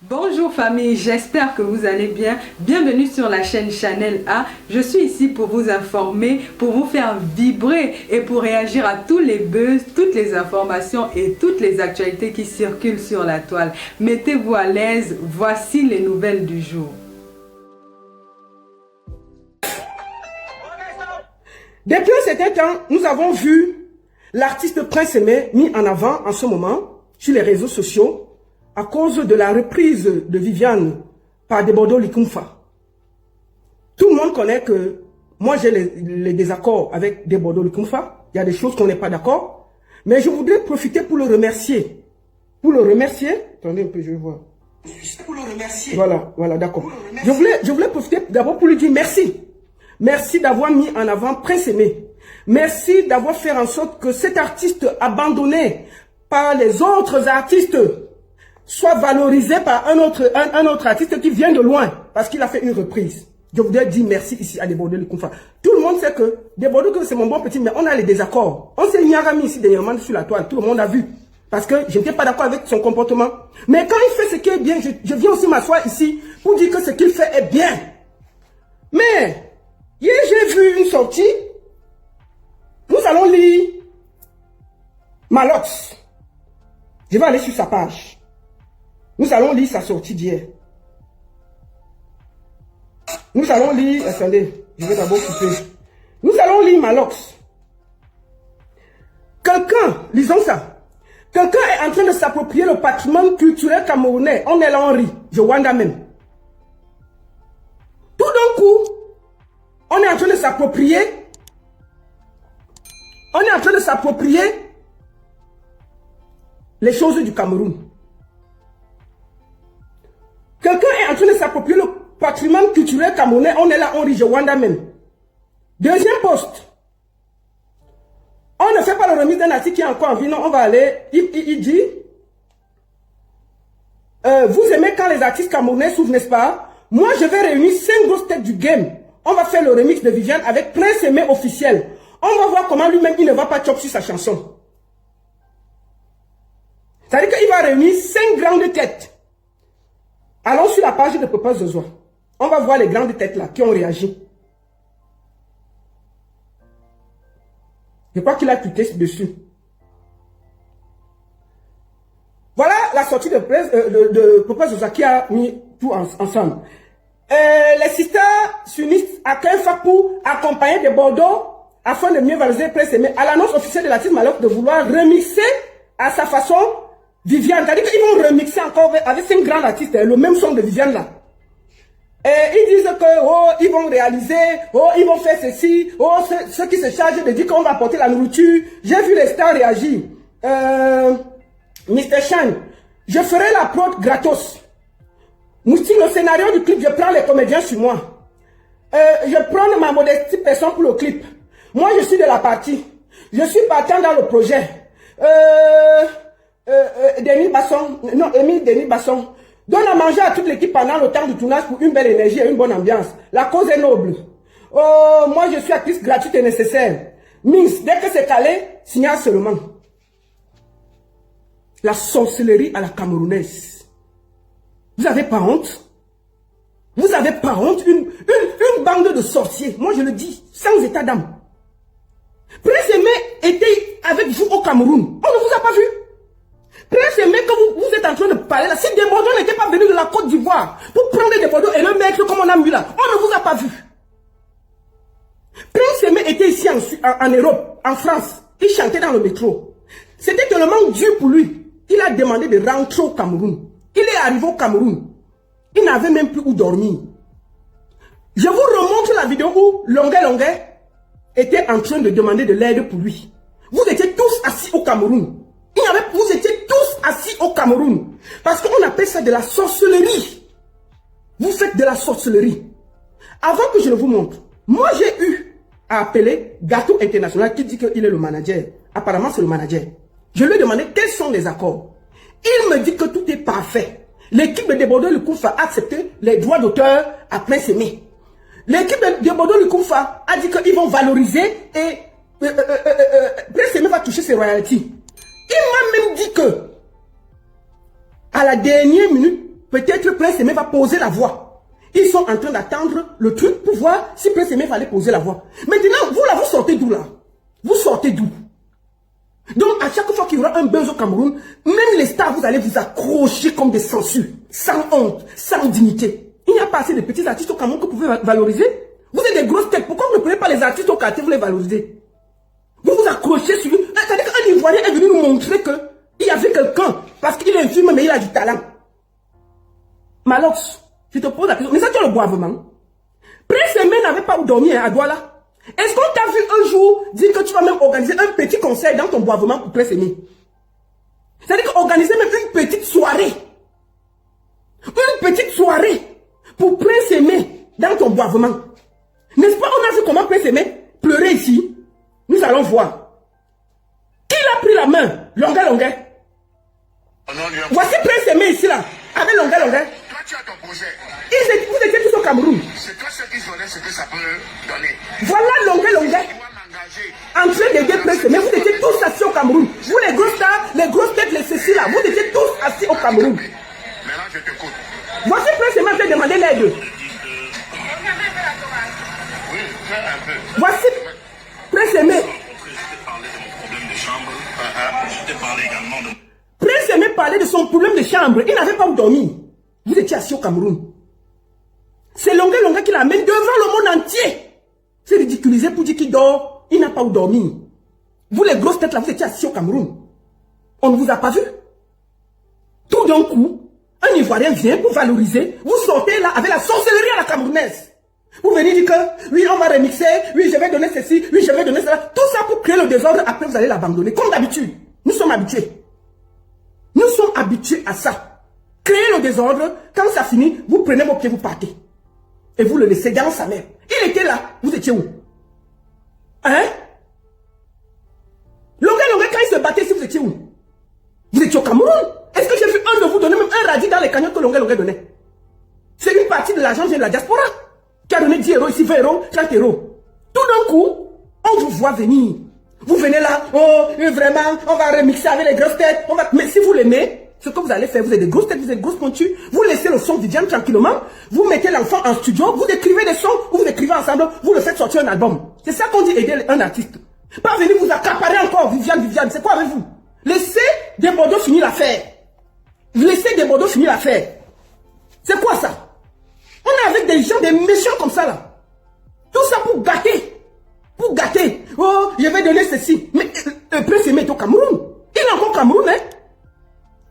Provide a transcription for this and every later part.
Bonjour famille, j'espère que vous allez bien. Bienvenue sur la chaîne Chanel A. Je suis ici pour vous informer, pour vous faire vibrer et pour réagir à tous les buzz, toutes les informations et toutes les actualités qui circulent sur la toile. Mettez-vous à l'aise, voici les nouvelles du jour. Depuis un certain temps, nous avons vu l'artiste Prince Aimé mis en avant en ce moment sur les réseaux sociaux à cause de la reprise de Viviane par Debordo Likumfa. Tout le monde connaît que moi j'ai les désaccords avec Debordo Likumfa. Il y a des choses qu'on n'est pas d'accord. Mais je voudrais profiter pour le remercier. Pour le remercier. Attendez un peu, je vais voir. Pour le remercier. Voilà, d'accord. Je voulais profiter d'abord pour lui dire merci. Merci d'avoir mis en avant Prince Aimé. Merci d'avoir fait en sorte que cet artiste abandonné par les autres artistes soit valorisé par un autre artiste qui vient de loin parce qu'il a fait une reprise. Je voudrais dire merci ici à Debordo Likumfa. Tout le monde sait que Debordo, c'est mon bon petit, mais on a les désaccords. On s'est mis ici dernièrement sur la toile, tout le monde a vu. Parce que je n'étais pas d'accord avec son comportement. Mais quand il fait ce qui est bien, je viens aussi m'asseoir ici pour dire que ce qu'il fait est bien. Mais hier, j'ai vu une sortie. Nous allons lire Malox. Je vais aller sur sa page. Nous allons lire sa sortie d'hier. Nous allons lire... Attendez, je vais d'abord couper. Nous allons lire Malox. Quelqu'un, lisons ça. Quelqu'un est en train de s'approprier le patrimoine culturel camerounais. On est là, on rit. Je wanda même. Tout d'un coup, on est en train de s'approprier. On est en train de s'approprier les choses du Cameroun. Quelqu'un est en train de s'approprier le patrimoine culturel camerounais. On est là, on rit, je wanda même. Deuxième poste. On ne fait pas le remise d'un article qui est encore en vie. Non, on va aller. Il dit, vous aimez quand les artistes camerounais s'ouvrent, n'est-ce pas? Moi, je vais réunir 5 grosses têtes du game. On va faire le remix de Viviane avec Prince Aimé officiel. On va voir comment lui-même, il ne va pas chop sur sa chanson. C'est-à-dire qu'il va réunir 5 grandes têtes. Allons sur la page de Papa Zozoa. On va voir les grandes têtes là qui ont réagi. Je crois qu'il a tweeté dessus. Voilà la sortie de Papa Zozoa qui a mis tout ensemble. Les sisters s'unissent à Kenfa pour accompagner des Bordeaux afin de mieux valoriser Prince Aimé. À l'annonce officielle de l'artiste Malox de vouloir remixer à sa façon Viviane. C'est-à-dire qu'ils vont remixer encore avec 5 grands artistes le même son de Viviane là. Et ils disent que oh, ils vont réaliser, oh, ils vont faire ceci, oh, ceux qui se chargent de dire qu'on va apporter la nourriture. J'ai vu les stars réagir. Mr. Chan, je ferai la prod gratos. Moustique, le scénario du clip, je prends les comédiens sur moi. Je prends ma modestie personne pour le clip. Moi, je suis de la partie. Je suis partant dans le projet. Denis Basson, non, Émile Denis Basson, donne à manger à toute l'équipe pendant le temps du tournage pour une belle énergie et une bonne ambiance. La cause est noble. Moi, je suis actrice gratuite et nécessaire. Mince, dès que c'est calé, signale seulement. La sorcellerie à la camerounaise. Vous n'avez pas honte? Vous n'avez pas honte? Une bande de sorciers. Moi, je le dis, sans état d'âme. Prince Aimé était avec vous au Cameroun. On ne vous a pas vu. Prince Aimé, quand vous êtes en train de parler là, si Debordo n'était pas venu de la Côte d'Ivoire pour prendre Debordo et le mettre comme on a mis là, on ne vous a pas vu. Prince Aimé était ici en Europe, en France. Il chantait dans le métro. C'était tellement dur pour lui. Il a demandé de rentrer au Cameroun. Il est arrivé au Cameroun. Il n'avait même plus où dormir. Je vous remontre la vidéo où Longuet était en train de demander de l'aide pour lui. Vous étiez tous assis au Cameroun. Vous étiez tous assis au Cameroun. Parce qu'on appelle ça de la sorcellerie. Vous faites de la sorcellerie. Avant que je ne vous montre, moi j'ai eu à appeler Gâteau International qui dit qu'il est le manager. Apparemment c'est le manager. Je lui ai demandé quels sont les accords. Il me dit que tout est parfait. L'équipe de Debordo Likumfa a accepté les droits d'auteur à Prince Aimé. L'équipe de Debordo Likumfa a dit qu'ils vont valoriser et Prince Aimé va toucher ses royalties. Il m'a même dit que à la dernière minute, peut-être Prince Aimé va poser la voix. Ils sont en train d'attendre le truc pour voir si Prince Aimé va aller poser la voix. Maintenant, vous là, vous sortez d'où là? Vous sortez d'où? Donc, à chaque fois qu'il y aura un buzz au Cameroun, même les stars, vous allez vous accrocher comme des sangsues, sans honte, sans dignité. Il n'y a pas assez de petits artistes au Cameroun que vous pouvez valoriser. Vous êtes des grosses têtes. Pourquoi vous ne prenez pas les artistes au quartier, vous les valorisez? Vous vous accrochez sur eux. C'est-à-dire qu'un Ivoirien est venu nous montrer qu'il y avait quelqu'un, parce qu'il est infirme, mais il a du talent. Malox, je te pose la question. Mais ça, tu as le boivement. Prince Aimé n'avait pas où dormir à Douala. Est-ce qu'on t'a vu un jour dire que tu vas même organiser un petit concert dans ton boivement pour Prince Aimé? C'est-à-dire qu'organiser même une petite soirée. Une petite soirée pour Prince Aimé dans ton boivement. N'est-ce pas, on a vu comment Prince Aimé pleurait ici? Nous allons voir. Qui l'a pris la main? Longa Longa. Voici Prince Aimé ici là, avec Longa Longa. Toi, tu as ton projet. Vous étiez tous au Cameroun. C'est toi ceux qui connaissent ce que ça peut donner. Voilà Longa Longa. En train d'aider Prince Aimé, vous étiez tous assis au Cameroun. Vous les grosses stars, les grosses têtes, les ceci là, vous étiez tous assis au Cameroun. Maintenant, je t'écoute. Voici Prince Aimé qui a demandé l'aide. Oui, fais un peu. Voici Prince Aimé. Je t'ai parlé également de... Prince Aimé parlait de son problème de chambre. Il n'avait pas où dormir. Vous étiez assis au Cameroun. C'est Longa Longa qui l'amène devant le monde entier. C'est ridiculisé pour dire qu'il dort. Il n'a pas où dormir. Vous les grosses têtes là, vous étiez assis au Cameroun. On ne vous a pas vu. Tout d'un coup, un Ivoirien vient pour valoriser. Vous sortez là avec la sorcellerie à la camerounaise. Vous venez dire que, oui, on va remixer, oui, je vais donner ceci, oui, je vais donner cela. Tout ça pour créer le désordre, après vous allez l'abandonner. Comme d'habitude. Nous sommes habitués. Nous sommes habitués à ça. Créer le désordre, quand ça finit, vous prenez vos pieds, vous partez. Et vous le laissez dans sa mère. Il était là, vous étiez où? Hein? Longa Longa, quand il se battait, si vous étiez où? Vous étiez au Cameroun? Est-ce que j'ai vu un de vous donner même un radis dans les cagnottes que Longa Longa donnait? C'est une partie de l'argent de la diaspora qui a donné 10 euros ici, 20 euros, 30 euros. Tout d'un coup, on vous voit venir. Vous venez là, oh, vraiment, on va remixer avec les grosses têtes. Mais si vous l'aimez, ce que vous allez faire, vous êtes des grosses têtes, vous êtes grosses pointues, vous laissez le son Viviane tranquillement, vous mettez l'enfant en studio, vous écrivez des sons, vous écrivez ensemble, vous le faites sortir un album. C'est ça qu'on dit aider un artiste. Pas venir vous accaparer encore, Viviane, c'est quoi avec vous? Laissez des Bordeaux finir l'affaire. Laissez des Bordeaux finir l'affaire. C'est quoi ça? On est avec des gens, des méchants comme ça là. Tout ça pour gâter. Pour gâter. Oh, je vais donner ceci. Mais le Prince Aimé est au Cameroun. Il est encore au Cameroun, hein.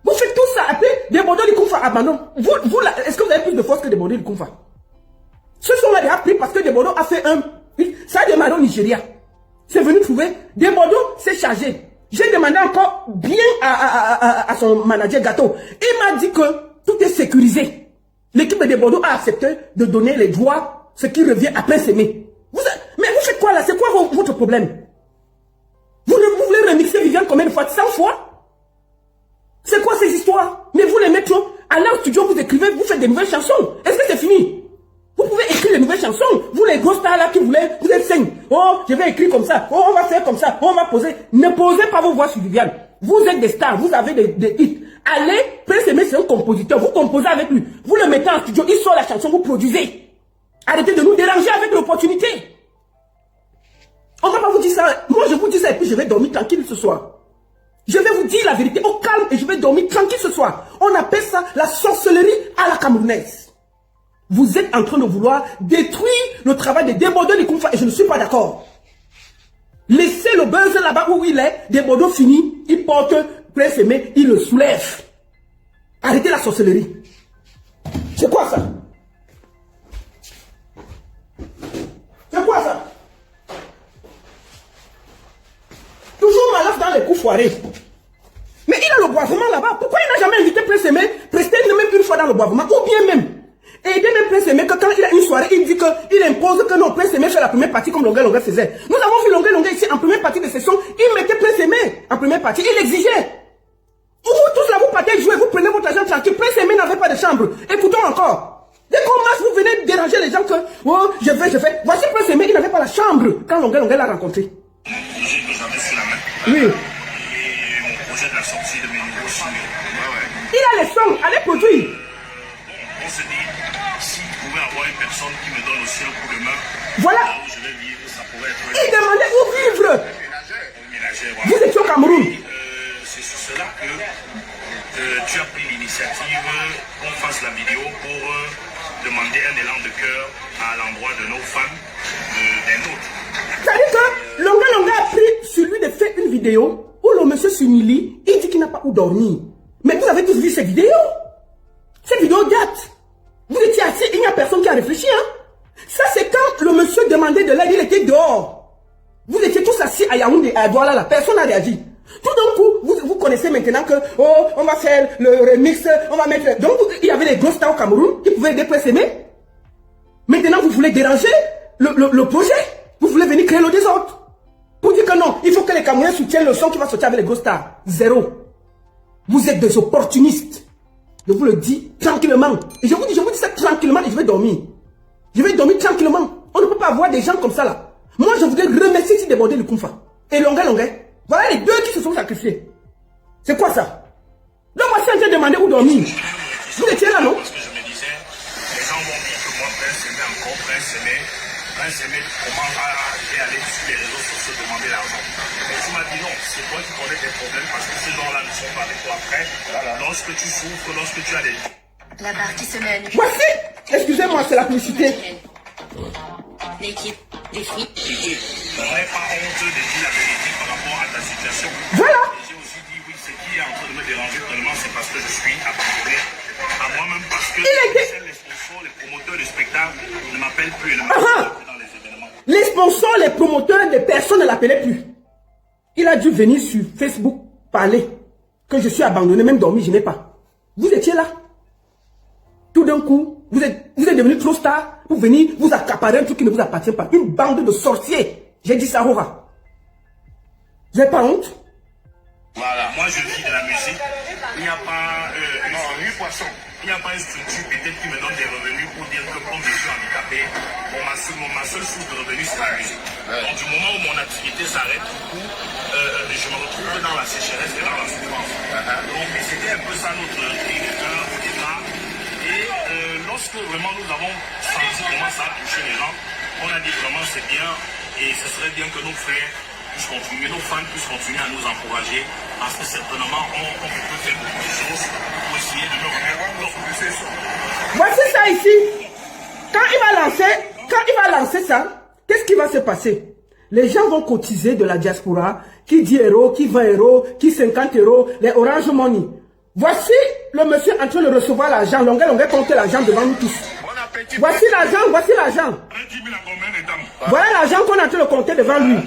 Vous faites tout ça. Après, des Bordeaux du Koufa abandonnent. Vous là, est-ce que vous avez plus de force que des Bordeaux du Koufa? Ce sont-là déjà pris parce que des Bordeaux a fait un... Ça a démarré au Nigeria. C'est venu trouver. Des Bordeaux s'est chargé. J'ai demandé encore bien à son manager Gâteau. Il m'a dit que tout est sécurisé. L'équipe de Bordeaux a accepté de donner les droits, ce qui revient à Prince Aimé. Mais vous faites quoi là? C'est quoi votre problème? Vous voulez remixer Viviane combien de fois? 100 fois? C'est quoi ces histoires? Mais vous les mettez à l'art studio, vous écrivez, vous faites des nouvelles chansons. Est-ce que c'est fini? Vous pouvez écrire des nouvelles chansons. Vous les gros stars là qui voulez, vous êtes 5. Oh, je vais écrire comme ça. Oh, on va faire comme ça. Oh, on va poser. Ne posez pas vos voix sur Viviane. Vous êtes des stars, vous avez des hits. Allez, Prince Aimé, c'est un compositeur. Vous composez avec lui. Vous le mettez en studio, il sort la chanson, vous produisez. Arrêtez de nous déranger avec l'opportunité. On ne va pas vous dire ça. Moi, je vous dis ça et puis je vais dormir tranquille ce soir. Je vais vous dire la vérité au calme et je vais dormir tranquille ce soir. On appelle ça la sorcellerie à la camerounaise. Vous êtes en train de vouloir détruire le travail des Bordeaux du Koufa et je ne suis pas d'accord. Laissez le buzz là-bas où il est, des Bordeaux fini, il porte Prince Aimé, il le soulève. Arrêtez la sorcellerie. C'est quoi ça? C'est quoi ça? Toujours malaf dans les coups foirés. Mais il a le boivement là-bas. Pourquoi il n'a jamais invité Prince Aimé, prester même une fois dans le boivement? Ou bien même, aider même Prince Aimé que quand il a une soirée, il dit qu'il impose que non, Prince Aimé fait la première partie comme Longa Longa faisait. Nous avons vu Longa Longa ici en première partie de session, il mettait Prince Aimé en première partie, il exigeait. Vous tous là, vous partez jouer, vous prenez votre argent tranquille. Prince Aimé n'avait pas de chambre. Écoutons encore. Dès qu'on marche, vous venez déranger les gens que, oh, je fais. Voici Prince Aimé, il n'avait pas la chambre quand Longa Longa l'a rencontré. Oui. Et mon projet de la sortie de mes nouveaux singles. Il a les sons, allez produire. Voilà. Je vais vivre, ça pourrait être... Il demandait où vivre. Ménagère, Vous voilà. étiez au Cameroun. C'est sur cela que tu as pris l'initiative qu'on fasse la vidéo pour demander un élan de cœur à l'endroit de nos femmes, des nôtres. C'est-à-dire que Longa Longa a pris sur lui de faire une vidéo où le monsieur s'humilie, il dit qu'il n'a pas où dormir. Mais vous avez tous vu ces vidéos. Ces vidéos datent. Vous étiez assis, il n'y a personne qui a réfléchi. Hein? Ça, c'est quand le monsieur demandait de l'aide, il était dehors. Vous étiez tous assis à Yaoundé, à Douala, là. Personne n'a réagi. Tout d'un coup, vous connaissez maintenant que, oh, on va faire le remix, on va mettre... Donc, il y avait des gros stars au Cameroun qui pouvaient aider Prince Aimé. Maintenant, vous voulez déranger le projet. Vous voulez venir créer le désordre. Pour dire que non, il faut que les Camerounais soutiennent le son qui va sortir avec les gros stars. Zéro. Vous êtes des opportunistes. Je vous le dis tranquillement. Et je vous dis ça tranquillement et je vais dormir. Je vais dormir tranquillement. On ne peut pas avoir des gens comme ça là. Moi, je voudrais remercier ici Débordé le Koumfa. Et Longa Longa. Voilà les deux qui se sont sacrifiés. C'est quoi ça? Donc moi, si on t'a demandé où dormir. Vous étiez là, non? Parce que je me disais, les gens vont dire que moi, Prince Aimé, encore Prince Aimé commence à aller sur les réseaux sociaux demander l'argent. Mais tu m'as dit non, c'est toi qui connais tes problèmes parce que ces gens-là ne sont pas avec toi après. Lorsque tu souffres, lorsque tu as des... La barre qui se mène. Voici. Excusez-moi, c'est la publicité. L'équipe des filles. On n'est pas honte de dire la vérité par rapport à ta situation. Voilà. Et j'ai aussi dit oui, ce qui est en train de me déranger tellement, c'est parce que je suis abandonné à moi-même parce que les sponsors, les promoteurs de spectacles ne m'appellent plus et ne m'appellent plus dans les événements. Les sponsors, les promoteurs, les personnes ne l'appelaient plus. Il a dû venir sur Facebook parler que je suis abandonné, même dormi, je n'ai pas. Vous étiez là. Tout d'un coup, vous êtes devenu trop star pour venir vous accaparer un truc qui ne vous appartient pas. Une bande de sorciers. J'ai dit ça, Rora. Vous n'avez pas honte? Voilà, moi je vis de la musique. Il n'y a pas il n'y a pas une structure peut-être qui me donne des revenus pour dire que comme je suis handicapé, bon, ma seule source de revenus c'est la musique. Donc du moment où mon activité s'arrête, du coup, je me retrouve dans la sécheresse et dans la souffrance. Donc c'était un peu ça notre cri de cœur au départ. Et lorsque vraiment nous avons senti comment ça a touché les gens, on a dit vraiment c'est bien et ce serait bien que nos frères puissent continuer, nos fans puissent continuer à nous encourager parce que certainement on peut faire beaucoup de choses pour essayer de nous remettre notre business. Voici ça ici. Quand il va lancer ça, qu'est-ce qui va se passer? Les gens vont cotiser de la diaspora, qui 10 euros, qui 20 euros, qui 50 euros, les Orange Money. Voici le monsieur en train de recevoir l'argent. Longa Longa compte l'argent devant nous tous. Voici l'argent, voici l'argent. Voilà l'argent qu'on est en train de compter devant lui.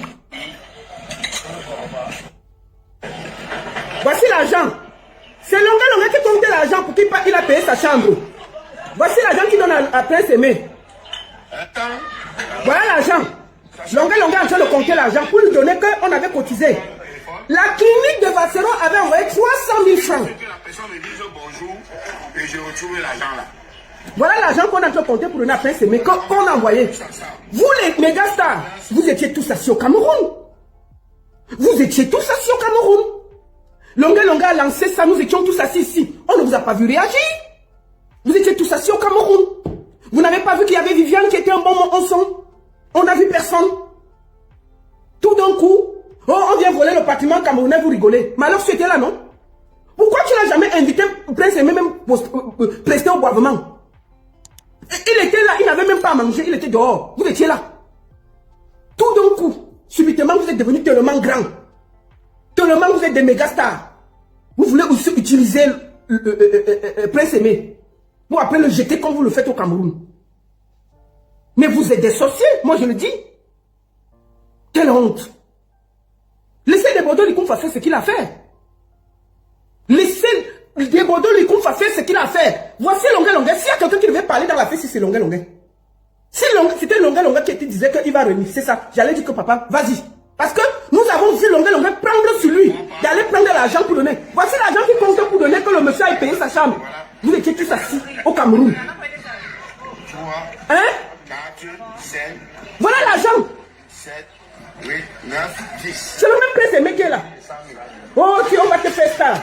Voici l'argent. C'est Longa Longa qui compte l'argent pour qu'il a payé sa chambre. Voici l'argent qu'il donne à Prince Aimé. Voilà l'argent. Longa Longa est en train de compter l'argent pour lui donner qu'on avait cotisé. La clinique de Vassero avait envoyé 300 000 francs. Que la personne me dise bonjour et je retrouve l'argent là. Voilà l'argent qu'on a en train de compter pour donner à Prince Aimé, qu'on a envoyé. Vous les méga stars, vous étiez tous assis au Cameroun. Vous étiez tous assis au Cameroun. Longa Longa a lancé ça, nous étions tous assis ici. On ne vous a pas vu réagir. Vous étiez tous assis au Cameroun. Vous n'avez pas vu qu'il y avait Viviane qui était un bon moment en son. On n'a vu personne. Tout d'un coup, oh, on vient voler le bâtiment camerounais, vous rigolez. Mais alors tu étais là, non? Pourquoi tu n'as jamais invité Prince Aimé même presté au boivement? Il était là, il n'avait même pas à manger, il était dehors. Vous étiez là. Tout d'un coup, subitement, vous êtes devenus tellement grand. Tellement vous êtes des méga stars. Vous voulez aussi utiliser Prince Aimé pour après le jeter comme vous le faites au Cameroun. Mais vous êtes des sorciers, moi je le dis. Quelle honte. Laissez Débordé le Koumfa faire ce qu'il a fait. Laissez Débordé le Koumfa faire ce qu'il a fait. Voici Longa Longa. S'il y a quelqu'un qui devait parler dans la fête, c'est Longa Longa. Si c'était Longa Longa qui disait qu'il va remixer ça, j'allais dire que papa, vas-y. Parce que nous avons vu Longa Longa prendre sur lui, d'aller prendre l'argent pour donner. Voici l'argent qui compte pour donner que le monsieur a payé sa chambre. Vous étiez tous assis au Cameroun. 3, Hein? 4, 7, Voilà l'argent. 7, 8, 9, 10. C'est le même Prince Aimé qui est là. Oh, on va te faire ça.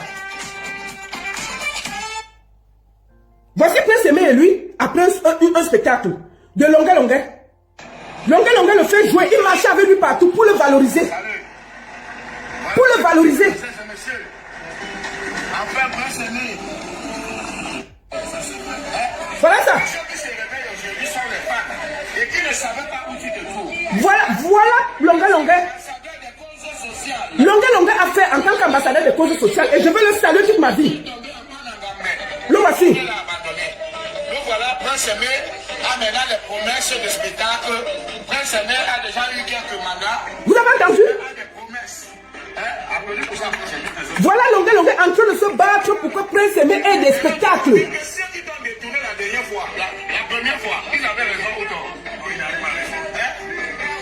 Voici Prince Aimé et lui, après un spectacle de Longa Longa. Longue le fait jouer, il marchait avec lui partout pour le valoriser. Pour le valoriser. Voilà ça. Voilà Longue. Longue a fait en tant qu'ambassadeur des causes sociales et je veux le saluer toute ma vie. Le voici. Donc voilà, Prince Aimé a maintenant les promesses de spectacle. Prince Aimé a déjà eu quelques mandats. Vous avez entendu? Voilà Longue en train de se battre pour que Prince Aimé ait des spectacles. Ceux qui t'ont détourné la dernière fois, la première fois, ils avaient raison autant.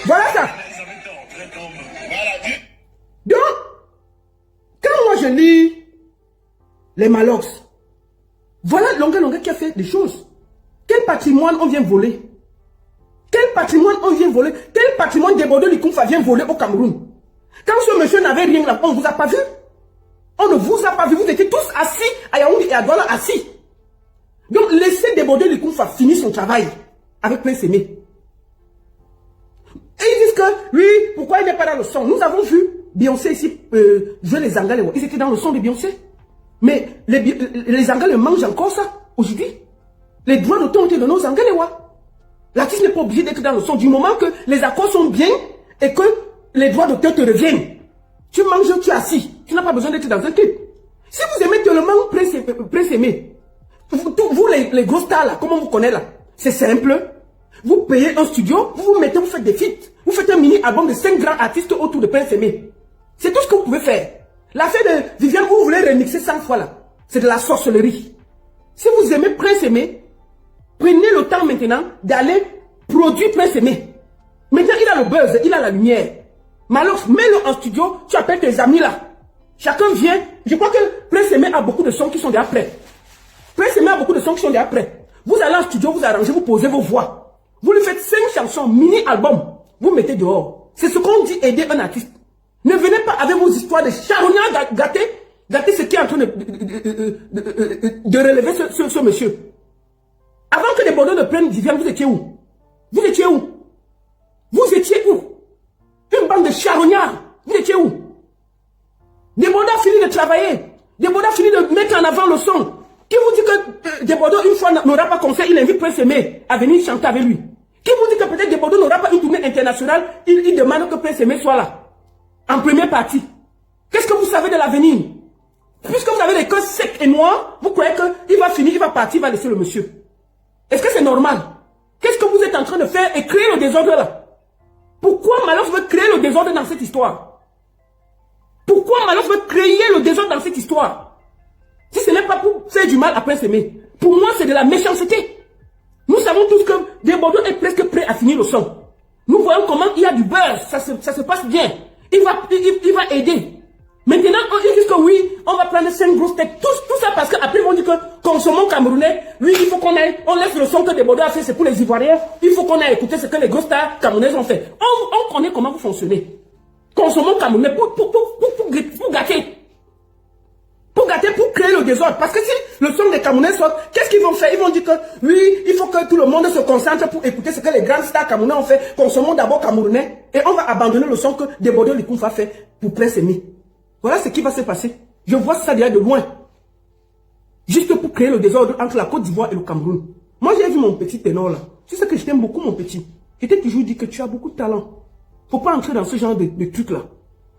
Voilà ça. Donc, quand moi je lis les Malox, voilà Longue qui a fait des choses. Quel patrimoine on vient voler? Quel patrimoine on vient voler? Quel patrimoine Débordeur Likumfa vient voler au Cameroun? Quand ce monsieur n'avait rien là, on ne vous a pas vu? On ne vous a pas vu. Vous étiez tous assis à Yaoundé et à Douala assis. Donc laissez Débordeur Likumfa finir son travail avec Prince Aimé. Et ils disent que, oui, pourquoi il n'est pas dans le son? Nous avons vu Beyoncé ici jouer les Angales. Ils étaient dans le son de Beyoncé. Mais les Angales mangent encore ça aujourd'hui. Les droits d'auteur ont été donnés aux Angales. L'artiste n'est pas obligé d'être dans le son du moment que les accords sont bien et que les droits d'auteur te reviennent. Tu manges, tu es assis. Tu n'as pas besoin d'être dans un clip. Si vous aimez tellement Prince Aimé, vous les gros stars là, comment vous connaissez là? C'est simple. Vous payez un studio, vous vous mettez, vous faites des feats. Vous faites un mini-album de 5 grands artistes autour de Prince Aimé. C'est tout ce que vous pouvez faire. L'affaire de Viviane, où vous voulez remixer 100 fois là, c'est de la sorcellerie. Si vous aimez Prince Aimé, prenez le temps maintenant d'aller produire Prince Aimé. Maintenant, il a le buzz, il a la lumière. Malox, mets-le en studio, tu appelles tes amis là. Chacun vient. Je crois que Prince Aimé a beaucoup de sons qui sont déjà prêts. Prince Aimé a beaucoup de sons qui sont déjà prêts. Vous allez en studio, vous arrangez, vous posez vos voix. Vous lui faites 5 chansons, mini-album. Vous mettez dehors. C'est ce qu'on dit aider un artiste. Ne venez pas avec vos histoires de charognards gâter ce qui est en train de relever ce monsieur. Avant que les Bordeaux ne prennent Viviane, vous étiez où? Vous étiez où? Vous étiez où? Une bande de charognards. Vous étiez où? Des Bordeaux a fini de travailler. Des Bordeaux a fini de mettre en avant le son. Qui vous dit que des Bordeaux, une fois, n'aura pas concert, il invite Prince Aimé à venir chanter avec lui? Qui vous dit que peut-être des Bordeaux n'aura pas une tournée internationale, il demande que Prince Aimé soit là? En première partie. Qu'est-ce que vous savez de l'avenir? Puisque vous avez les cœurs secs et noirs, vous croyez qu'il va finir, il va partir, il va laisser le monsieur. Est-ce que c'est normal? Qu'est-ce que vous êtes en train de faire et créer le désordre là? Pourquoi Malox veut créer le désordre dans cette histoire? Pourquoi Malox veut créer le désordre dans cette histoire? Si ce n'est pas pour faire du mal à Prince Aimé, pour moi c'est de la méchanceté. Nous savons tous que Desbordeaux est presque prêt à finir le son. Nous voyons comment il y a du buzz, ça se passe bien. Il va aider. Maintenant, ils disent que oui, on va prendre 5 grosses têtes. Tout ça parce qu'après, ils vont dire que consommons camerounais. Oui, il faut qu'on aille. On laisse le son que Desbordeaux a fait, c'est pour les Ivoiriens. Il faut qu'on aille écouter ce que les grosses stars camerounaises ont fait. On connaît comment vous fonctionnez. Consommons camerounais pour gâter. Pour gâter, pour créer le désordre. Parce que si le son des Camerounais sort, qu'est-ce qu'ils vont faire? Ils vont dire que oui, il faut que tout le monde se concentre pour écouter ce que les grandes stars camerounais ont fait. Consommons d'abord camerounais. Et on va abandonner le son que Desbordeaux Likumfa fait pour Prince Aimé. Voilà ce qui va se passer. Je vois ça déjà de loin. Juste pour créer le désordre entre la Côte d'Ivoire et le Cameroun. Moi, j'ai vu mon petit ténor là. C'est ça que je t'aime beaucoup, mon petit. Je t'ai toujours dit que tu as beaucoup de talent. Faut pas entrer dans ce genre de trucs là.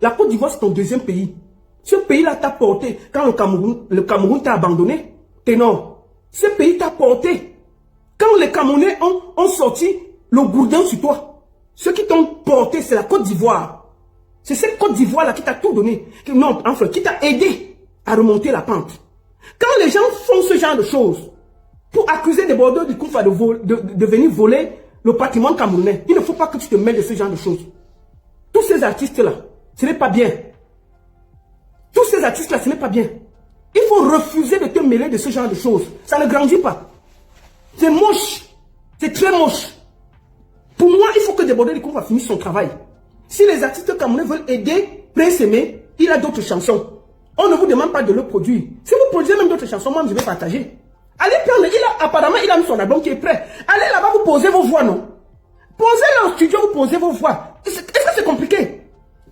La Côte d'Ivoire, c'est ton deuxième pays. Ce pays-là t'a porté quand le Cameroun t'a abandonné. Ténor. Ce pays t'a porté. Quand les Camerounais ont sorti le gourdin sur toi. Ceux qui t'ont porté, c'est la Côte d'Ivoire. C'est cette Côte d'Ivoire-là qui t'a tout donné. Non, enfin, qui t'a aidé à remonter la pente. Quand les gens font ce genre de choses, pour accuser des Bordeaux du Likumfa de venir voler le patrimoine camerounais, il ne faut pas que tu te mêles de ce genre de choses. Tous ces artistes-là, ce n'est pas bien. Tous ces artistes-là, ce n'est pas bien. Il faut refuser de te mêler de ce genre de choses. Ça ne grandit pas. C'est moche. C'est très moche. Pour moi, il faut que Desbordeaux Likumfa finisse son travail. Si les artistes camerounais veulent aider Prince Aimé, il a d'autres chansons. On ne vous demande pas de le produire. Si vous produisez même d'autres chansons, moi je vais partager. Allez prendre, apparemment il a mis son album qui est prêt. Allez là-bas, vous posez vos voix, non? Posez-le en studio, vous posez vos voix. Est-ce que c'est compliqué?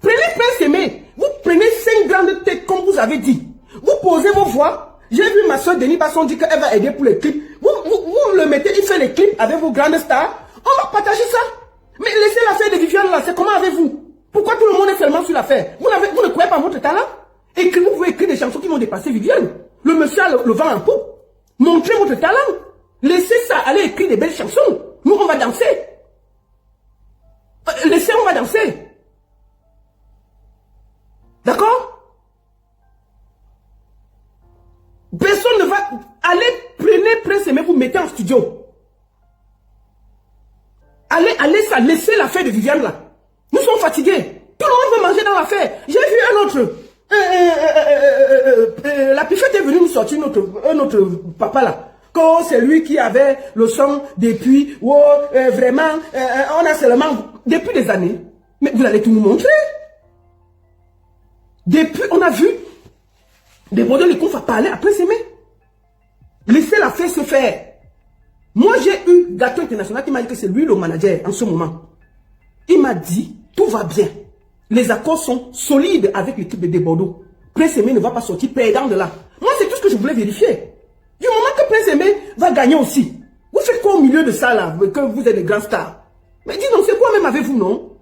Prenez Prince Aimé. Vous prenez 5 grandes têtes comme vous avez dit. Vous posez vos voix. J'ai vu ma soeur Denis Basson dire qu'elle va aider pour les clips. Vous le mettez, il fait les clips avec vos grandes stars. On va partager ça. Mais laissez l'affaire de Viviane là, c'est comment avez-vous? Pourquoi tout le monde est seulement sur l'affaire? Vous ne croyez pas votre talent? Vous pouvez écrire des chansons qui vont dépasser Viviane. Le monsieur a le vent en poupe. Montrez votre talent. Laissez ça, allez écrire des belles chansons. Nous, on va danser. Laissez, on va danser. D'accord? Personne ne va... Allez, prenez Prince Aimé, vous mettez en studio. Allez ça, laissez l'affaire de Viviane là. Nous sommes fatigués. Tout le monde veut manger dans l'affaire. J'ai vu un autre... la Pichette est venue nous sortir un autre papa là. Quand c'est lui qui avait le son depuis... Oh, vraiment, on a seulement... Depuis des années. Mais vous allez tout nous montrer. Depuis, on a vu des Bordeaux les confs à parler après s'aimer. Laissez la fête se faire. Moi, j'ai eu Gâteau International qui m'a dit que c'est lui le manager en ce moment. Il m'a dit, tout va bien. Les accords sont solides avec l'équipe de Bordeaux. Prince Aimé ne va pas sortir perdant de là. Moi, c'est tout ce que je voulais vérifier. Du moment que Prince Aimé va gagner aussi. Vous faites quoi au milieu de ça là, que vous êtes des grands stars? Mais dis donc, c'est quoi même avec vous, non?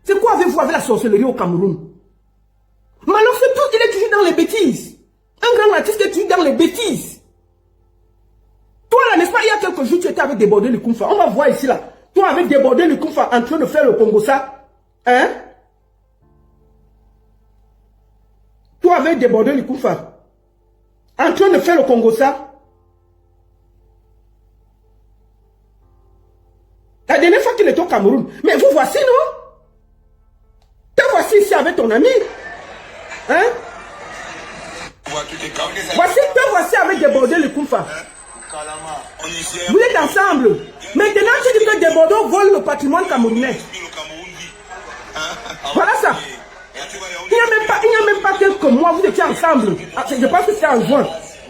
C'est quoi avec vous avec la sorcellerie au Cameroun? Mais alors c'est tout, il est toujours dans les bêtises. Un grand artiste est toujours dans les bêtises. Toi là, n'est-ce pas, il y a quelques jours, tu étais avec Débordé le Koumfa. On va voir ici là. Toi avec Débordé le Koumfa en train de faire le Congo ça. Hein? Toi avec Débordé le Koumfa en train de faire le Congo ça. La dernière fois qu'il était au Cameroun. Mais vous voici, non? Te voici ici avec ton ami. Hein? Voici, te voici avec Débordé le Koumfa. Vous êtes ensemble. Maintenant, tu dis que Débordé vole le patrimoine camerounais. Voilà ça. Il n'y a même pas quelques mois, vous étiez ensemble. Je pense que c'était en juin.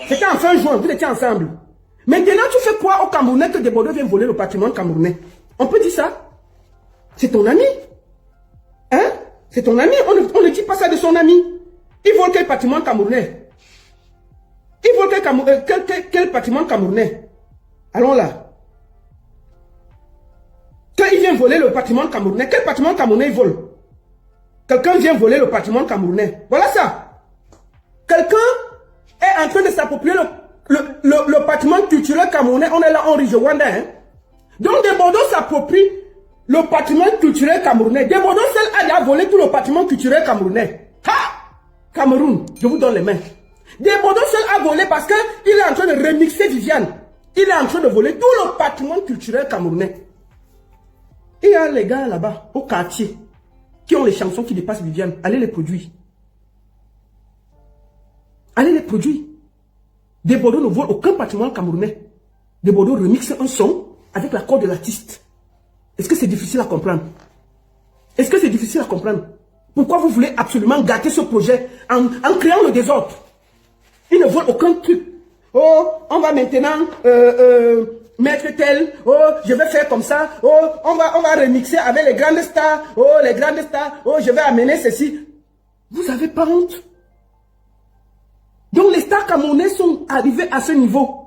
C'était en fin juin, vous étiez ensemble. Maintenant, tu fais quoi au Camerounais que Débordé vient voler le patrimoine camerounais? On peut dire ça? C'est ton ami. Hein? C'est ton ami. On ne dit pas ça de son ami. Il vole quel patrimoine camerounais? Il vole quel patrimoine camerounais? Allons là. Quand il vient voler le patrimoine camerounais, quel patrimoine camerounais il vole? Quelqu'un vient voler le patrimoine camerounais. Voilà ça. Quelqu'un est en train de s'approprier le patrimoine culturel camerounais. On est là, on rit Rwanda. Hein? Donc des Bordeaux s'approprie le patrimoine culturel camerounais. Des Bordeaux seul a volé tout le patrimoine culturel camerounais. Ha! Cameroun, je vous donne les mains. Des Bordeaux seul a volé parce qu'il est en train de remixer Viviane. Il est en train de voler tout le patrimoine culturel camerounais. Il y a les gars là-bas, au quartier, qui ont les chansons qui dépassent Viviane. Allez les produire. Allez les produire. Des Bordeaux ne volent aucun patrimoine camerounais. Des Bordeaux remixent un son avec l'accord de l'artiste. Est-ce que c'est difficile à comprendre? Est-ce que c'est difficile à comprendre? Pourquoi vous voulez absolument gâter ce projet en créant le désordre? Ils ne veulent aucun truc. Oh, on va maintenant mettre tel. Oh, je vais faire comme ça. Oh, on va remixer avec les grandes stars. Oh, les grandes stars. Oh, je vais amener ceci. Vous n'avez pas honte? Donc les stars camerounais sont arrivés à ce niveau.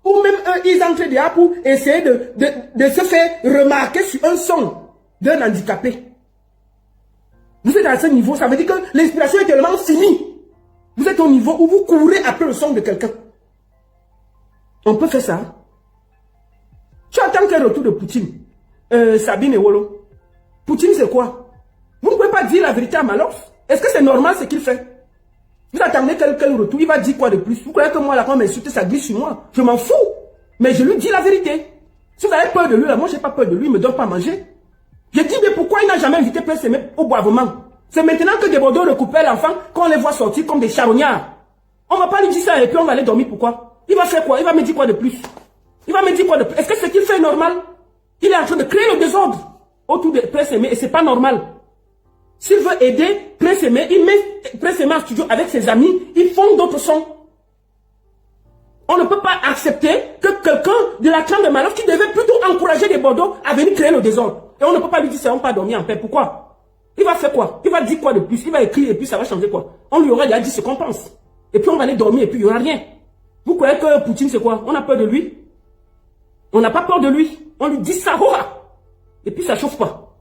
Ou même eux, ils entrent déjà pour essayer de se faire remarquer sur un son d'un handicapé. Vous êtes à ce niveau, ça veut dire que l'inspiration est tellement finie. Vous êtes au niveau où vous courez après le son de quelqu'un. On peut faire ça. Tu attends quel retour de Poutine? Sabine et Wolo. Poutine c'est quoi? Vous ne pouvez pas dire la vérité à Malouf? Est-ce que c'est normal ce qu'il fait? Vous attendez quel retour? Il va dire quoi de plus? Vous croyez que moi, là, quand on m'insulte, ça glisse sur moi? Je m'en fous. Mais je lui dis la vérité. Si vous avez peur de lui, là, moi, je n'ai pas peur de lui, il ne me donne pas à manger. Je dis, mais pourquoi il n'a jamais invité Prince Aimé au boivement? C'est maintenant que des Bordeaux récupèrent l'enfant, qu'on les voit sortir comme des charognards. On ne va pas lui dire ça et puis on va aller dormir. Pourquoi? Il va faire quoi? Il va me dire quoi de plus? Il va me dire quoi de plus? Est-ce que ce qu'il fait est normal? Il est en train de créer le désordre autour de Prince Aimé et c'est pas normal. S'il veut aider Prince Aimé, il met Prince Aimé en studio avec ses amis, ils font d'autres sons. On ne peut pas accepter que quelqu'un de la clan de Malouf qui devait plutôt encourager les Bordeaux à venir créer le désordre. Et on ne peut pas lui dire ça, on ne peut pas dormir en paix. Pourquoi? Il va faire quoi? Il va dire quoi de plus? Il va écrire et puis ça va changer quoi? On lui aura déjà dit ce qu'on pense. Et puis on va aller dormir et puis il n'y aura rien. Vous croyez que Poutine c'est quoi? On a peur de lui? On n'a pas peur de lui. On lui dit ça, et puis ça chauffe pas.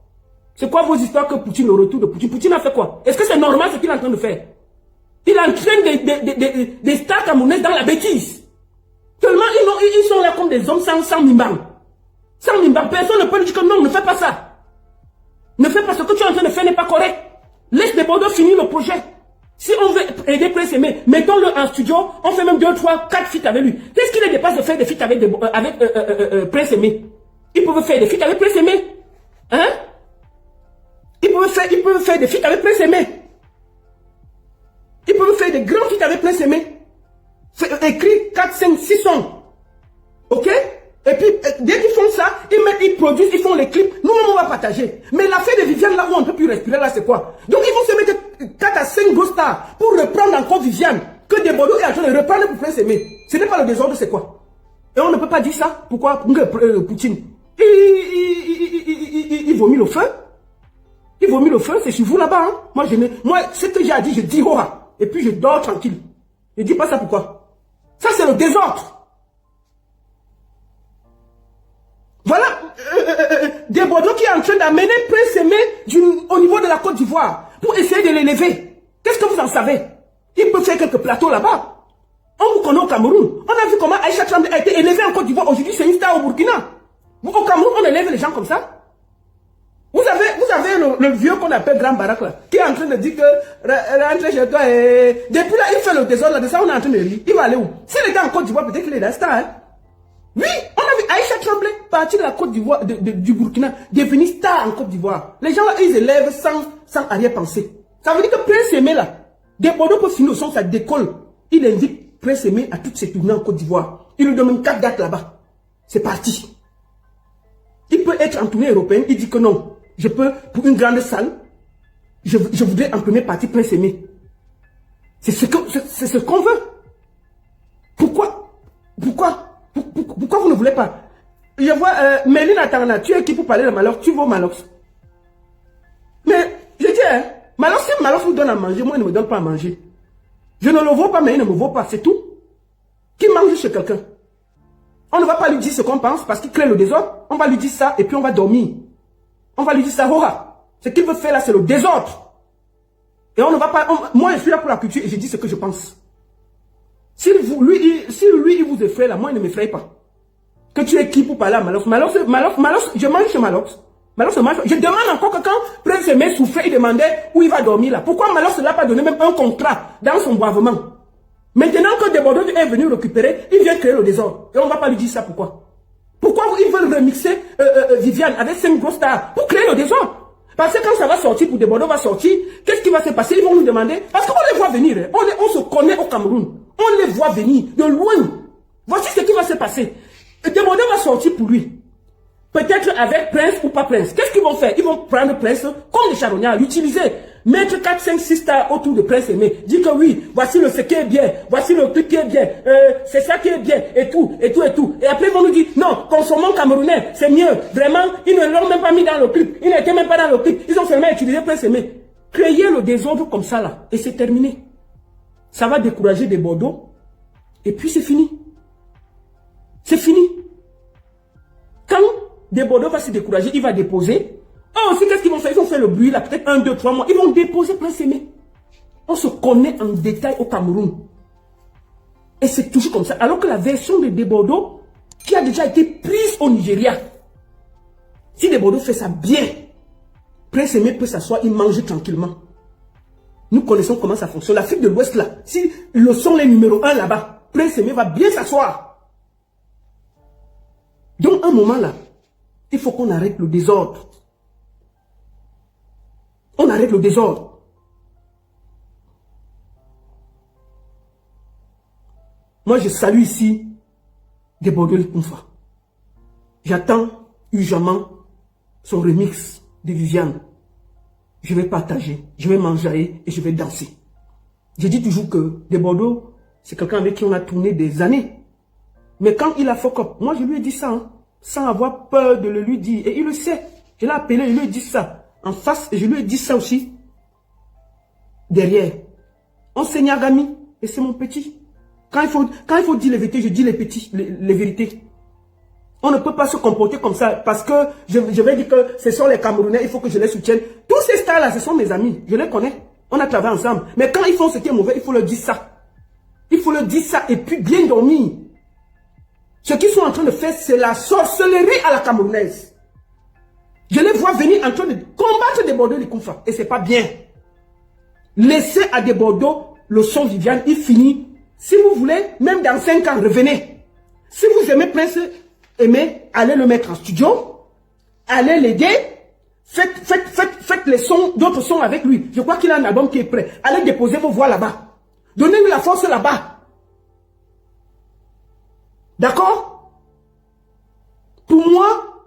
C'est quoi vos histoires que Poutine, le retour de Poutine? Poutine a fait quoi? Est-ce que c'est normal ce qu'il est en train de faire? Il entraîne des stars camerounaises dans la bêtise. Tellement ils sont là comme des hommes sans mimbang. Sans mimbang. Personne ne peut lui dire que non, ne fais pas ça. Ne fais pas ce que tu es en train de faire n'est pas correct. Laisse les Bordeaux finir le projet. Si on veut aider Prince Aimé, mettons-le en studio, on fait même 2, 3, 4 feats avec lui. Qu'est-ce qu'il est dépasse de faire des feats avec Prince Aimé? Ils peuvent faire des feats avec Prince Aimé. Hein? Ils peuvent faire des feats avec Prince Aimé. Ils peuvent faire des grands feats avec Prince Aimé. Écrit 4, 5, 6 sons. Ok? Et puis, dès qu'ils font ça, ils produisent, ils font les clips. Nous-mêmes, on va partager. Mais l'affaire de Viviane, là où on ne peut plus respirer, là, c'est quoi? Donc, ils vont se mettre 4 à 5 gros stars pour reprendre encore Viviane. Que des Bordeaux est en train de reprendre pour Prince Aimé. Ce n'est pas le désordre, c'est quoi? Et on ne peut pas dire ça. Pourquoi? Poutine. Il vomit le feu. Il vomit le feu, c'est sur vous là-bas. Hein? Moi, ce que j'ai à dire, je dis et puis je dors tranquille. Je ne dis pas ça pourquoi. Ça, c'est le désordre. Voilà, des Bordeaux qui est en train d'amener Prince Aimé au niveau de la Côte d'Ivoire pour essayer de l'élever. Qu'est-ce que vous en savez? Il peut faire quelques plateaux là-bas. On vous connaît au Cameroun. On a vu comment Aïcha Trambe a été élevée en Côte d'Ivoire. Aujourd'hui, c'est une star au Burkina. Au Cameroun, on élève les gens comme ça. Vous avez le vieux qu'on appelle Grand Barak là, qui est en train de dire que rentre chez toi et... Depuis là, il fait le désordre là, de ça on est en train de rire. Il va aller où? S'il était en Côte d'Ivoire, peut-être qu'il est la star. Hein? Oui, on a vu Aïcha Tremblay partir de la Côte d'Ivoire, du Burkina, devenir star en Côte d'Ivoire. Les gens là, ils élèvent sans arrière-pensée. Ça veut dire que Prince Aimé là, des Bordeaux pour finir au son, ça décolle. Il invite Prince Aimé à toutes ses tournées en Côte d'Ivoire. Il lui donne même 4 dates là-bas. C'est parti. Il peut être en tournée européenne, il dit que non. Je peux, pour une grande salle, je voudrais en première partie Prince Aimé. C'est ce qu'on veut. Pourquoi vous ne voulez pas? Je vois, Méline Atangana, tu es qui pour parler de Malox? Tu vaux Malox. Mais, je dis, hein, Malox, si Malox vous donne à manger, moi il ne me donne pas à manger. Je ne le vaux pas, mais il ne me vaut pas, c'est tout. Qui mange chez quelqu'un? On ne va pas lui dire ce qu'on pense parce qu'il crée le désordre. On va lui dire ça et puis on va dormir. On va lui dire ça, ce qu'il veut faire là, c'est le désordre. Et on ne va pas... moi, je suis là pour la culture et je dis ce que je pense. Si lui, il vous effraie là, moi, il ne m'effraie pas. Que tu es qui pour parler à Malox? Malox, je mange chez Malox. Malox mange. Je demande encore que quand Prince Aimé souffrait, il demandait où il va dormir là. Pourquoi Malox ne l'a pas donné même un contrat dans son boivement? Maintenant que des Bordeaux est venu récupérer, il vient créer le désordre. Et on ne va pas lui dire ça, pourquoi? Pourquoi ils veulent remixer Viviane avec 5 grosses stars pour créer le désordre? Parce que quand ça va sortir, pour des Bordeaux va sortir, qu'est-ce qui va se passer? Ils vont nous demander, parce qu'on les voit venir, hein. On se connaît au Cameroun, on les voit venir de loin. Voici ce qui va se passer. Des Bordeaux va sortir pour lui. Peut-être avec Prince ou pas Prince. Qu'est-ce qu'ils vont faire? Ils vont prendre Prince comme des charognards, l'utiliser. Mettre 4, 5, 6 stars autour de Prince Aimé. Dire que oui, voici le ce qui est bien, voici le truc qui est bien, c'est ça qui est bien, et tout, et tout, et tout. Et après, ils vont nous dire, non, consommons camerounais, c'est mieux. Vraiment, ils ne l'ont même pas mis dans le clip. Ils n'étaient même pas dans le clip. Ils ont seulement utilisé Prince Aimé. Créer le désordre comme ça, là, et c'est terminé. Ça va décourager des Bordeaux, et puis c'est fini. C'est fini. Quand des Bordeaux va se décourager, il va déposer. Oh, aussi, qu'est-ce qu'ils vont faire? Ils vont faire le bruit, là, peut-être 1, 2, 3 mois. Ils vont déposer Prince Aimé. On se connaît en détail au Cameroun. Et c'est toujours comme ça. Alors que la version de Des Bordeaux, qui a déjà été prise au Nigeria, si Des Bordeaux fait ça bien, Prince Aimé peut s'asseoir, il mange tranquillement. Nous connaissons comment ça fonctionne. L'Afrique de l'Ouest, là, si le son est numéro 1 là-bas, Prince Aimé va bien s'asseoir. Donc, un moment là, il faut qu'on arrête le désordre. On arrête le désordre. Moi, je salue ici Des Bordeaux Lipounfa. J'attends urgemment son remix de Viviane. Je vais partager, je vais manger et je vais danser. Je dis toujours que Des Bordeaux, c'est quelqu'un avec qui on a tourné des années. Mais quand il a fuck up, moi je lui ai dit ça, hein, sans avoir peur de le lui dire. Et il le sait. Je l'ai appelé, je lui ai dit ça en face et je lui ai dit ça aussi derrière. On s'est Niagami et c'est mon petit. Quand il faut dire les vérités, je dis les vérités. On ne peut pas se comporter comme ça parce que je vais dire que ce sont les Camerounais, il faut que je les soutienne. Tous ces stars-là, ce sont mes amis, je les connais. On a travaillé ensemble. Mais quand ils font ce qui est mauvais, il faut leur dire ça. Il faut leur dire ça et puis bien dormir. Ce qu'ils sont en train de faire, c'est la sorcellerie à la camerounaise. Je les vois venir en train de combattre des Bordeaux de Koufa. Et c'est pas bien. Laissez à des Bordeaux le son Viviane, il finit. Si vous voulez, même dans 5 ans, revenez. Si vous aimez Prince, allez le mettre en studio. Allez l'aider. Faites les sons, d'autres sons avec lui. Je crois qu'il a un album qui est prêt. Allez déposer vos voix là-bas. Donnez-lui la force là-bas. D'accord? Pour moi,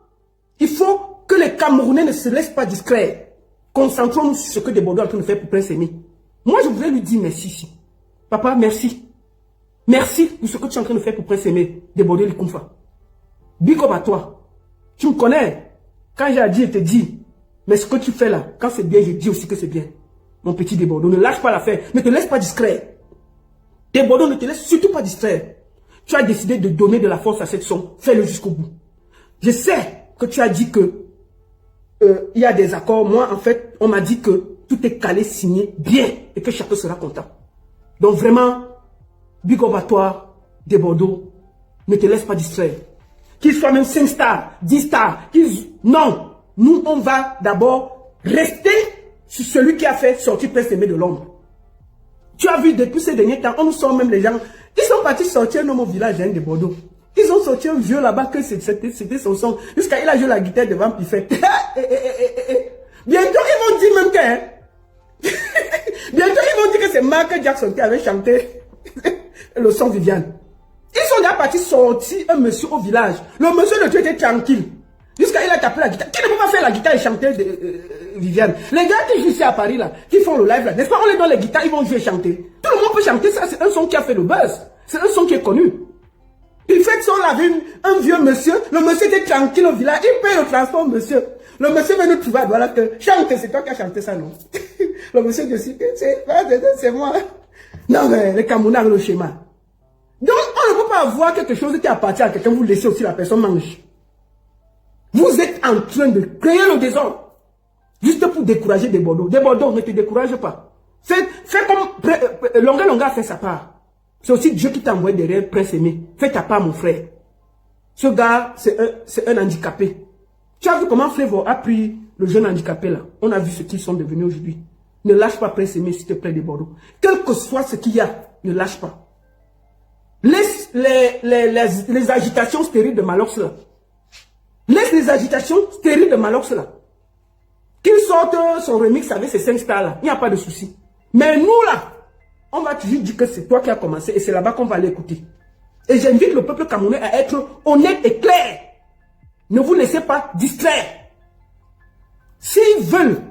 il faut que les Camerounais ne se laissent pas distraire. Concentrons-nous sur ce que des Bordeaux sont en train de faire pour Prince Aimé. Moi, je voudrais lui dire merci ici. Papa, merci. Merci pour ce que tu es en train de faire pour Prince Aimé, des Bordeaux de Koufa. Big up à toi. Tu me connais. Quand j'ai dit, je te dis. Mais ce que tu fais là, quand c'est bien, je dis aussi que c'est bien. Mon petit des Bordeaux, ne lâche pas l'affaire. Ne te laisse pas distraire. Des Bordeaux, ne te laisse surtout pas distraire. Tu as décidé de donner de la force à cette son. Fais-le jusqu'au bout. Je sais que tu as dit que il y a des accords. Moi, en fait, on m'a dit que tout est calé, signé, bien, et que chacun sera content. Donc vraiment, big up à toi, des Bordeaux. Ne te laisse pas distraire. Qu'il soit même 5 stars, 10 stars. Non. Nous, on va d'abord rester sur celui qui a fait sortir Prince Aimé de l'ombre. Tu as vu, depuis ces derniers temps, on nous sort même les gens. Ils sont partis sortir dans mon village de Bordeaux. Ils ont sorti un vieux là-bas que c'était son son. Jusqu'à il a joué la guitare devant Piffet. Bientôt, ils vont dire même que... Bientôt, ils vont dire que c'est Michael Jackson qui avait chanté le son Viviane. Ils sont déjà partis sortir un monsieur au village. Le monsieur de Dieu était tranquille. Jusqu'à il a tapé la guitare. Qui ne peut pas faire la guitare et chanter Viviane? Les gars qui jouent ici à Paris là, qui font le live là, n'est-ce pas? On les donne les guitares, ils vont jouer et chanter. Tout le monde peut chanter ça, c'est un son qui a fait le buzz. C'est un son qui est connu. Il fait son là avec un vieux monsieur. Le monsieur était tranquille au village. Il paye le transport, monsieur. Le monsieur vient nous trouver à Douala que chante, c'est toi qui as chanté ça, non? Le monsieur dit aussi que c'est moi. Non, mais les Camerounais ont le schéma. Donc, on ne peut pas avoir quelque chose qui appartient à quelqu'un, vous laissez aussi la personne manger. Vous êtes en train de créer le désordre. Juste pour décourager des Bordeaux. Des Bordeaux, ne te décourage pas. Fais comme Longa fait sa part. C'est aussi Dieu qui t'a envoyé derrière Prince Aimé. Fais ta part, mon frère. Ce gars, c'est un handicapé. Tu as vu comment Flavor a pris le jeune handicapé là. On a vu ce qu'ils sont devenus aujourd'hui. Ne lâche pas Prince Aimé, s'il te plaît, des Bordeaux. Quel que soit ce qu'il y a, ne lâche pas. Laisse les agitations stériles de Malox là. Laisse les agitations stériles de Malox là. Qu'il sorte son remix avec ces 5 stars là. Il n'y a pas de souci. Mais nous là, on va toujours dire que c'est toi qui as commencé et c'est là-bas qu'on va l'écouter. Et j'invite le peuple camerounais à être honnête et clair. Ne vous laissez pas distraire. S'ils veulent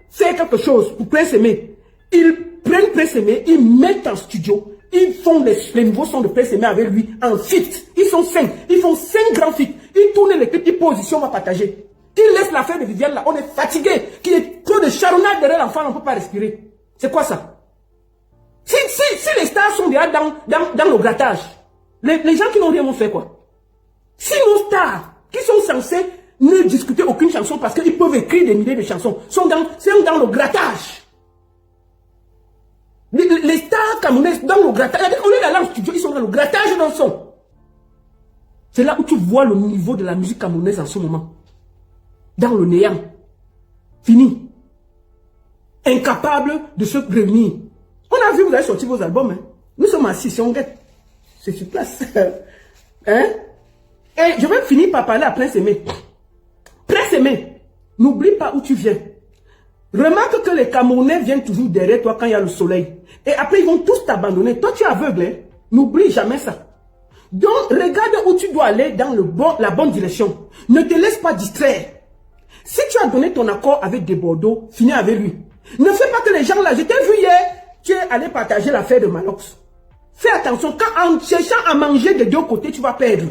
faire quelque chose pour Prince Aimé, ils prennent Prince Aimé, ils mettent en studio, ils font les nouveaux sons de Prince Aimé avec lui en feat. Ils sont 5, ils font 5 grands feats. Ils tournent les clips, ils position, on va partager. Qu'ils laissent l'affaire de Viviane là, on est fatigué. Qu'il y ait trop de charonnade derrière l'enfant, on ne peut pas respirer. C'est quoi ça? Si les stars sont déjà dans le grattage, les gens qui n'ont rien vont faire quoi? Si nos stars, qui sont censés ne discuter aucune chanson parce qu'ils peuvent écrire des milliers de chansons, sont dans le grattage. Les stars camerounaises dans le grattage, au lieu d'aller en studio, ils sont dans le grattage d'un son. C'est là où tu vois le niveau de la musique camerounaise en ce moment. Dans le néant. Fini. Incapable de se réunir. On a vu, vous avez sorti vos albums. Hein. Nous sommes assis, si on guette. C'est sur place. Hein? Et je vais finir par parler à Prince Aimé. Prince Aimé, n'oublie pas où tu viens. Remarque que les Camerounais viennent toujours derrière toi quand il y a le soleil. Et après, ils vont tous t'abandonner. Toi, tu es aveugle. Hein? N'oublie jamais ça. Donc, regarde où tu dois aller dans la bonne direction. Ne te laisse pas distraire. Si tu as donné ton accord avec des Bordeaux, finis avec lui. Ne fais pas que les gens là, je t'ai vu hier, tu es allé partager l'affaire de Malox. Fais attention, quand en cherchant à manger des deux côtés, tu vas perdre.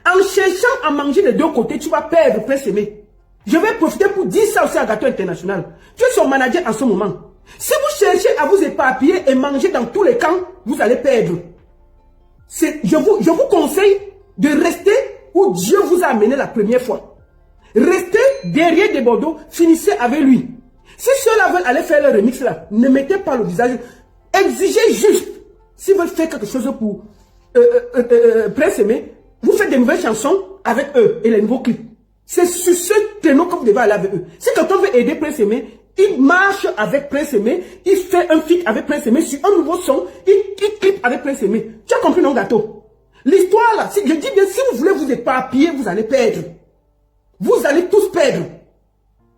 En cherchant à manger des deux côtés, tu vas perdre Prince Aimé. Je vais profiter pour dire ça aussi à Gâteau International. Tu es son manager en ce moment. Si vous cherchez à vous éparpiller et manger dans tous les camps, vous allez perdre. Je vous conseille de rester où Dieu vous a amené la première fois. Restez derrière des Bordeaux, finissez avec lui. Si ceux-là veulent aller faire le remix là, ne mettez pas le visage. Exigez juste. S'ils veulent faire quelque chose pour Prince Aimé, vous faites des nouvelles chansons avec eux et les nouveaux clips. C'est sur ce créneau que vous devez aller avec eux. Si quelqu'un veut aider Prince Aimé, il marche avec Prince Aimé, il fait un feat avec Prince Aimé sur un nouveau son, il clip avec Prince Aimé. Tu as compris, non, Gâteau? L'histoire là, je dis bien, si vous voulez vous éparpiller, vous allez perdre. Vous allez tous perdre.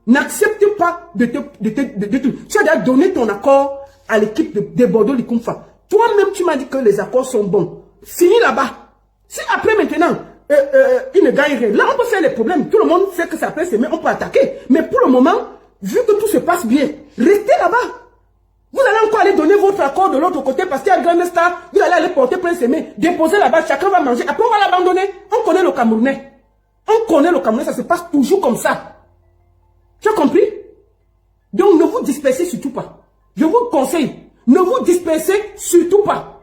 N'accepte pas de te... Tu as déjà donné ton accord à l'équipe de Bordeaux Likumfa. Toi-même, tu m'as dit que les accords sont bons. Finis là-bas. Si après maintenant, il ne gagne rien, là on peut faire les problèmes. Tout le monde sait que ça Prince Aimé, on peut attaquer. Mais pour le moment, vu que tout se passe bien, restez là-bas. Vous allez encore aller donner votre accord de l'autre côté parce qu'il y a une grande star. Vous allez aller porter Prince Aimé, déposer là-bas, chacun va manger. Après on va l'abandonner. On connaît le Camerounais. On connaît le Camerounais, ça se passe toujours comme ça. Tu as compris? Donc ne vous dispersez surtout pas. Je vous conseille, ne vous dispersez surtout pas.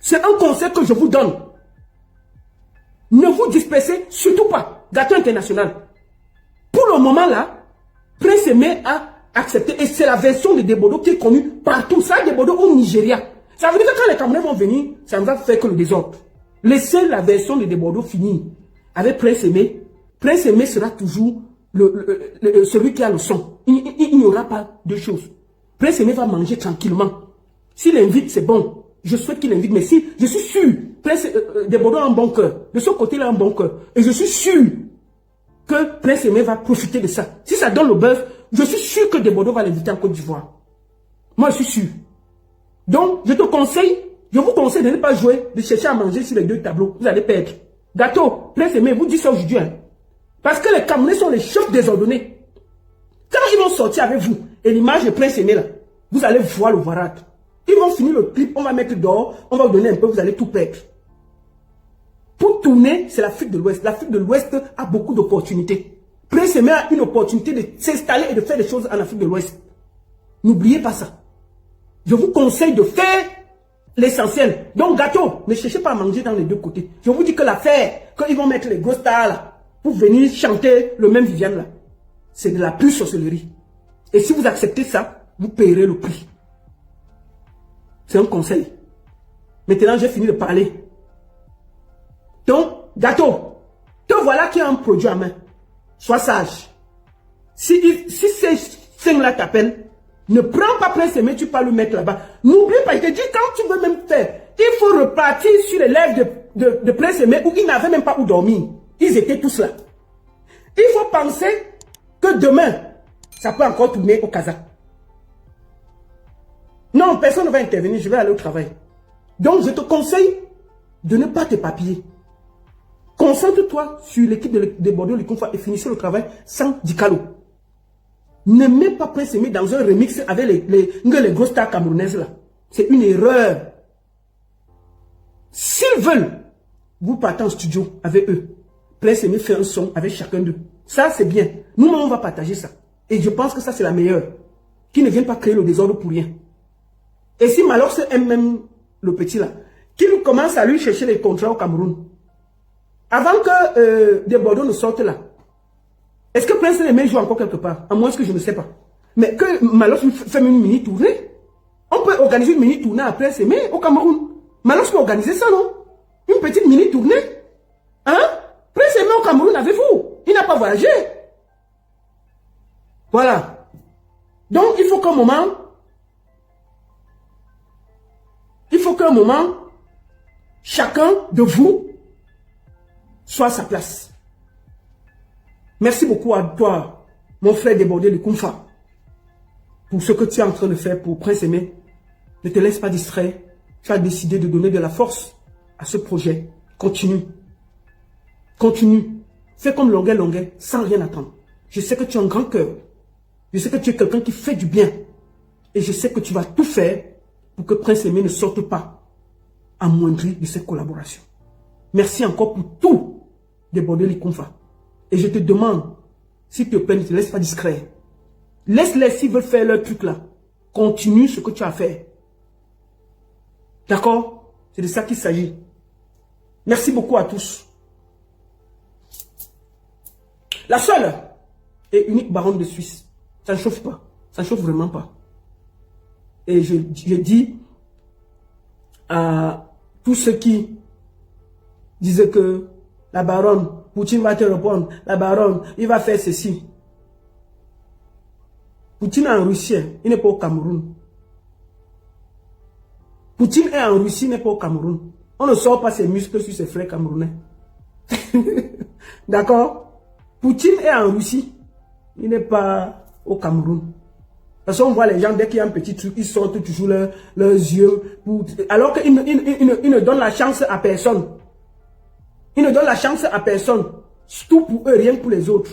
C'est un conseil que je vous donne. Ne vous dispersez surtout pas. Gâteau International. Pour le moment là, Prince Aimé a accepté et c'est la version de Desbordeaux qui est connue partout. Ça, Desbordeaux au Nigeria. Ça veut dire que quand les Camerounais vont venir, ça ne va faire que le désordre. Laissez la version de Desbordeaux finir. Avec Prince Aimé, Prince Aimé sera toujours celui qui a le son. Il n'y aura pas de choses. Prince Aimé va manger tranquillement. S'il invite, c'est bon. Je souhaite qu'il invite, mais si, je suis sûr, Prince Desbordeaux a un bon cœur. De ce côté-là, un bon cœur. Et je suis sûr que Prince Aimé va profiter de ça. Si ça donne le buzz, je suis sûr que Desbordeaux va l'inviter en Côte d'Ivoire. Moi, je suis sûr. Donc, je vous conseille de ne pas jouer, de chercher à manger sur les deux tableaux. Vous allez perdre. Gâteau, Prince Aimé, vous dites ça aujourd'hui. Hein? Parce que les Camerounais sont les chefs désordonnés. Quand ils vont sortir avec vous, et l'image de Prince Aimé là, vous allez voir le varade. Ils vont finir le clip, on va mettre dehors, on va vous donner un peu, vous allez tout perdre. Pour tourner, c'est l'Afrique de l'Ouest. L'Afrique de l'Ouest a beaucoup d'opportunités. Prince Aimé a une opportunité de s'installer et de faire des choses en Afrique de l'Ouest. N'oubliez pas ça. Je vous conseille de faire l'essentiel. Donc, Gâteau, ne cherchez pas à manger dans les deux côtés. Je vous dis que l'affaire, quand ils vont mettre les gros stars là, pour venir chanter le même Viviane là, c'est de la pure sorcellerie. Et si vous acceptez ça, vous payerez le prix. C'est un conseil. Maintenant, j'ai fini de parler. Donc, Gâteau, te voilà qui a un produit à main. Sois sage. Si ces cinq-là t'appellent, ne prends pas Prince Aimé, tu peux lui mettre là-bas. N'oublie pas, je te dis, quand tu veux même faire, il faut repartir sur les lèvres de Prince Aimé où ils n'avaient même pas où dormir. Ils étaient tous là. Il faut penser que demain, ça peut encore tourner au Casa. Non, personne ne va intervenir, je vais aller au travail. Donc, je te conseille de ne pas t'éparpiller. Concentre-toi sur l'équipe de Bordeaux Likumfa et finissez le travail sans Dicalo. Ne mets pas Prince Aimé dans un remix avec les grosses stars camerounaises là. C'est une erreur. S'ils veulent, vous partez en studio avec eux. Prince Aimé fait un son avec chacun d'eux. Ça, c'est bien. Nous-mêmes, on va partager ça. Et je pense que ça, c'est la meilleure. Qui ne viennent pas créer le désordre pour rien. Et si Malox aime même le petit là, qu'il commence à lui chercher les contrats au Cameroun. Avant que Desbordeaux ne sorte là, est-ce que Prince Aimé joue encore quelque part? À moins que je ne sais pas. Mais que Malox fait une mini tournée. On peut organiser une mini tournée à Prince Aimé au Cameroun. Malox peut organiser ça, non? Une petite mini tournée. Hein? Prince Aimé au Cameroun avec vous. Il n'a pas voyagé. Voilà. Donc, il faut qu'un moment, chacun de vous soit à sa place. Merci beaucoup à toi, mon frère Desbordeaux Likumfa, pour ce que tu es en train de faire pour Prince Aimé. Ne te laisse pas distraire. Tu as décidé de donner de la force à ce projet. Continue. Continue. Fais comme Longuet, sans rien attendre. Je sais que tu as un grand cœur. Je sais que tu es quelqu'un qui fait du bien. Et je sais que tu vas tout faire pour que Prince Aimé ne sorte pas amoindri de cette collaboration. Merci encore pour tout déborder les confins. Et je te demande, s'il te plaît, ne te laisse pas discret. Laisse-les s'ils veulent faire leur truc là. Continue ce que tu as fait. D'accord? C'est de ça qu'il s'agit. Merci beaucoup à tous. La seule et unique baronne de Suisse. Ça ne chauffe pas. Ça ne chauffe vraiment pas. Et je dis à tous ceux qui disaient que la baronne, Poutine va te répondre, la baronne, il va faire ceci. Poutine est en Russie, il n'est pas au Cameroun. Poutine est en Russie, il n'est pas au Cameroun. On ne sort pas ses muscles sur ses frères camerounais. D'accord? Poutine est en Russie, il n'est pas au Cameroun. Parce qu'on voit les gens, dès qu'il y a un petit truc, ils sortent toujours leurs yeux. Alors qu'ils ne donnent la chance à personne. Ils ne donnent la chance à personne. Tout pour eux, rien pour les autres.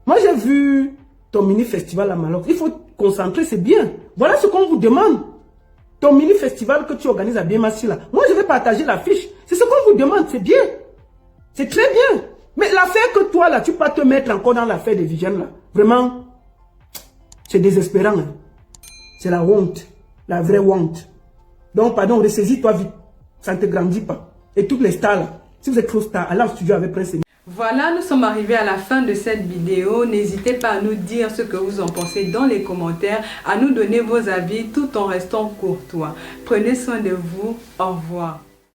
Moi, j'ai vu ton mini-festival à Maroc. Il faut te concentrer, c'est bien. Voilà ce qu'on vous demande. Ton mini-festival que tu organises à Biémassi là. Moi, je vais partager l'affiche. C'est ce qu'on vous demande, c'est bien. C'est très bien. Mais l'affaire que toi, là, tu peux pas te mettre encore dans l'affaire de Viviane, là. Vraiment, c'est désespérant. Hein. C'est la honte. La vraie honte. Donc, pardon, ressaisis-toi vite. Ça ne te grandit pas. Et toutes les stars, là, si vous êtes trop stars, allez en studio avec Prince Emile. Voilà, nous sommes arrivés à la fin de cette vidéo. N'hésitez pas à nous dire ce que vous en pensez dans les commentaires, à nous donner vos avis tout en restant courtois. Prenez soin de vous. Au revoir.